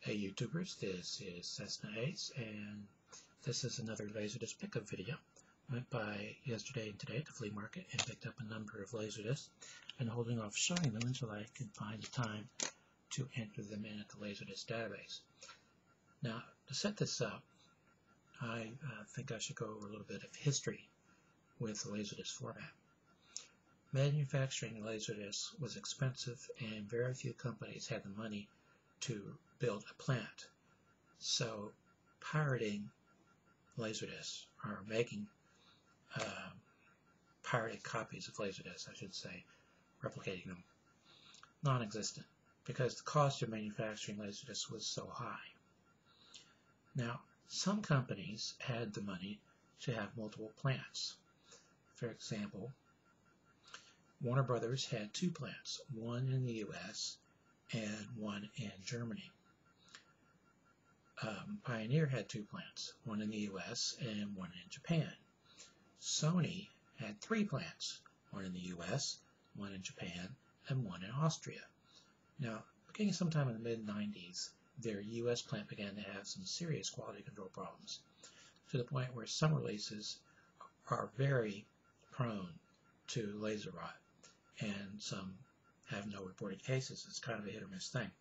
Hey YouTubers, this is Cessnaace, and this is another LaserDisc pickup video. I went by yesterday and today at the flea market and picked up a number of LaserDiscs and holding off showing them until I can find the time to enter them in at the LaserDisc Database. Now, to set this up, I think I should go over a little bit of history with the LaserDisc format. Manufacturing LaserDiscs was expensive and very few companies had the money to build a plant. So pirating LaserDiscs, or making pirated copies of LaserDiscs, I should say, replicating them, non-existent, because the cost of manufacturing LaserDiscs was so high. Now, some companies had the money to have multiple plants. For example, Warner Brothers had two plants, one in the US and one in Germany. Pioneer had two plants, one in the US and one in Japan. Sony had three plants, one in the US, one in Japan, and one in Austria. Now, beginning sometime in the mid-90s, their US plant began to have some serious quality control problems, to the point where some releases are very prone to laser rot, and some have no reported cases. It's kind of a hit or miss thing.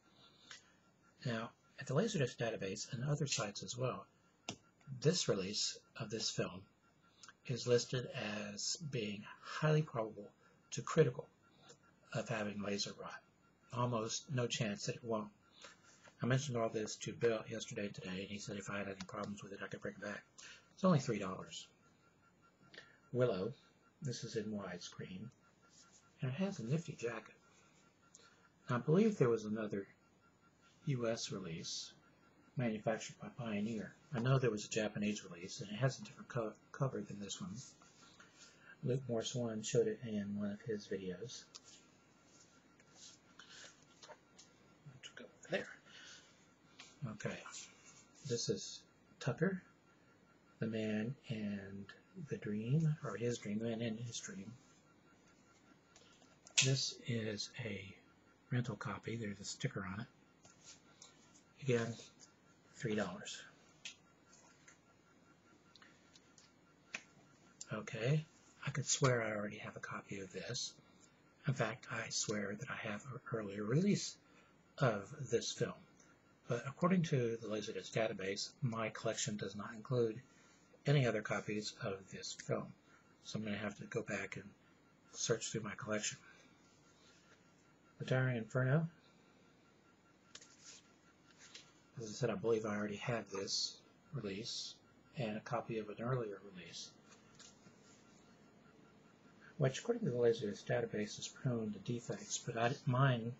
Now, at the LaserDisc Database and other sites as well, this release of this film is listed as being highly probable to critical of having laser rot. Almost no chance that it won't. I mentioned all this to Bill yesterday and today, and he said if I had any problems with it, I could bring it back. It's only $3. Willow, this is in widescreen, and it has a nifty jacket. I believe there was another US release manufactured by Pioneer. I know there was a Japanese release, and it has a different cover than this one. Luke Morse 1 showed it in one of his videos. Let's go over there. Okay, this is Tucker, the man and the dream, or his dream, the man and his dream. This is a rental copy. There's a sticker on it. Again, $3. Okay, I could swear I already have a copy of this. In fact, I swear that I have an earlier release of this film. But according to the LaserDisc Database, my collection does not include any other copies of this film. So I'm going to have to go back and search through my collection. Atari Inferno. As I said, I believe I already had this release and a copy of an earlier release, which according to the LaserDisc Database is prone to defects, but mine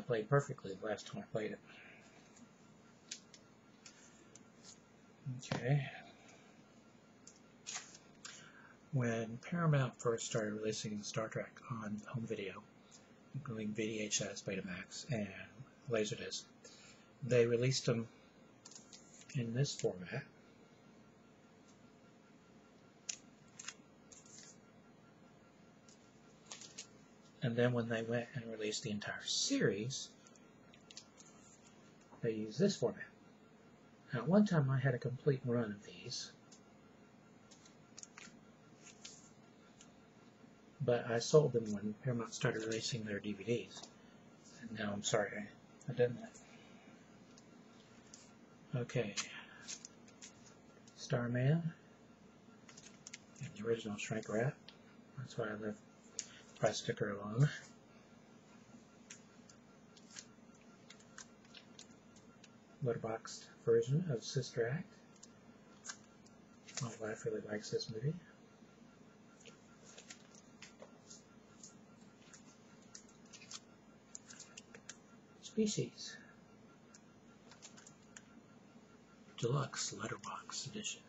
played perfectly the last time I played it. Okay. When Paramount first started releasing Star Trek on home video, including VHS, Betamax, and LaserDisc, they released them in this format. And then when they went and released the entire series, they used this format. Now, at one time I had a complete run of these, but I sold them when Paramount started releasing their DVDs. And now I'm sorry I've done that. Okay, Starman, and the original shrink wrap. That's why I left the price sticker alone. Letterboxed version of Sister Act. My wife really likes this movie. Species. Deluxe Letterbox Edition.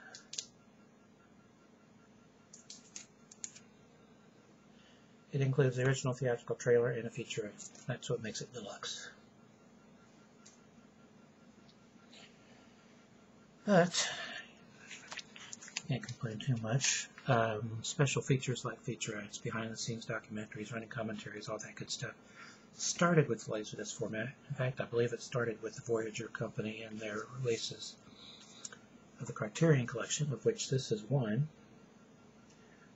It includes the original theatrical trailer and a featurette. That's what makes it deluxe. But can't complain too much. Special features like featurettes, behind-the-scenes documentaries, running commentaries, all that good stuff. started with the LaserDisc format. In fact, I believe it started with the Voyager company and their releases of the Criterion collection, of which this is one.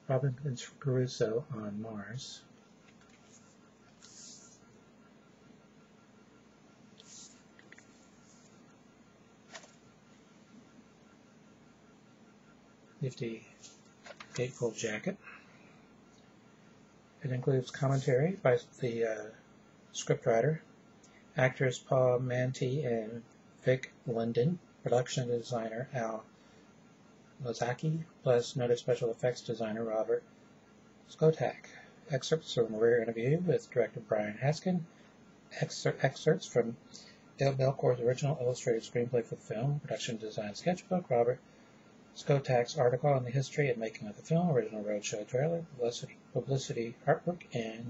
Robinson Crusoe on Mars. Nifty gatefold jacket. It includes commentary by the scriptwriter, actors Paul Manti and Vic London, production designer Al Lozaki, plus noted special effects designer Robert Skotak. Excerpts from a rare interview with director Brian Haskin. Excerpts from Dale Belcour's original illustrated screenplay for the film, production design sketchbook, Robert Skotak's article on the history and making of the film, original roadshow trailer, publicity artwork, and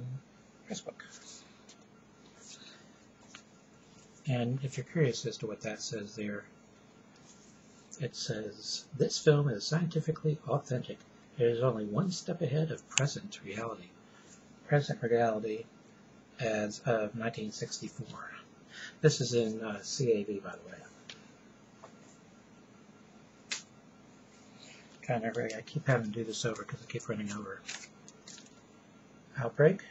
press book. And if you're curious as to what that says there, it says, this film is scientifically authentic. It is only one step ahead of present reality. Present reality as of 1964. This is in CAV, by the way. I keep having to do this over because I keep running over. Outbreak.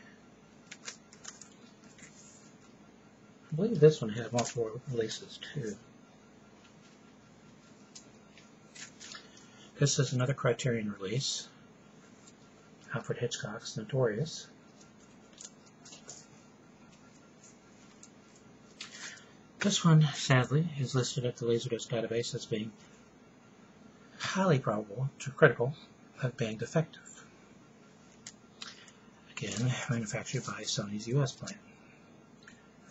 I believe this one had multiple releases too. This is another Criterion release. Alfred Hitchcock's Notorious. This one, sadly, is listed at the LaserDisc Database as being highly probable to critical of being defective. Again, manufactured by Sony's US plant.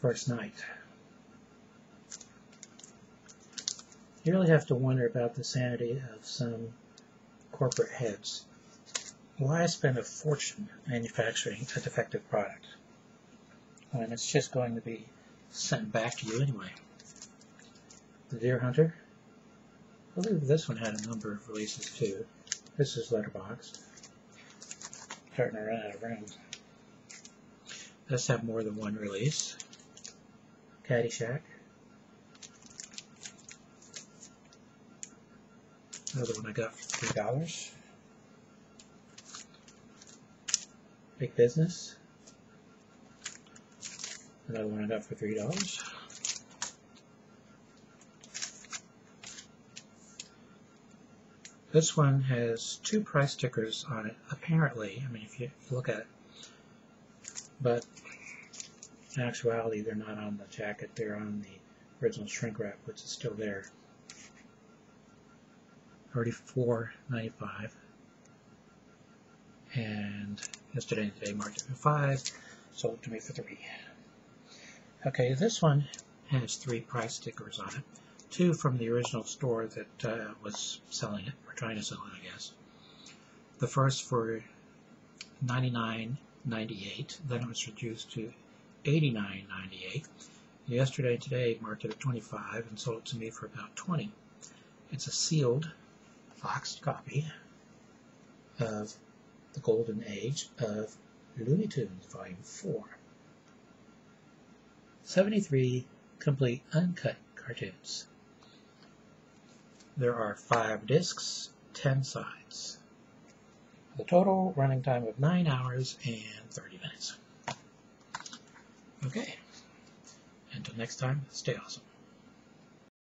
First Night. You really have to wonder about the sanity of some corporate heads. Why spend a fortune manufacturing a defective product when it's just going to be sent back to you anyway? The Deer Hunter. I believe this one had a number of releases too. This is letterboxed. Starting to run out of room. This have more than one release. Caddyshack. Another one I got for $3. Big Business. Another one I got for $3. This one has 2 price stickers on it, apparently. I mean, if you look at it. But in actuality, they're not on the jacket. They're on the original shrink wrap, which is still there. $34.95. And yesterday and today marked it for $5. Sold to me for $3. Okay, this one has 3 price stickers on it. 2 from the original store that was selling it, or trying to sell it, I guess. The first for $99.98, then it was reduced to $89.98. Yesterday and today marked it at $25 and sold it to me for about $20. It's a sealed, boxed copy of The Golden Age of Looney Tunes, Volume 4. 73 complete uncut cartoons. There are 5 discs, 10 sides. The total running time of 9 hours and 30 minutes. Okay. Until next time, stay awesome.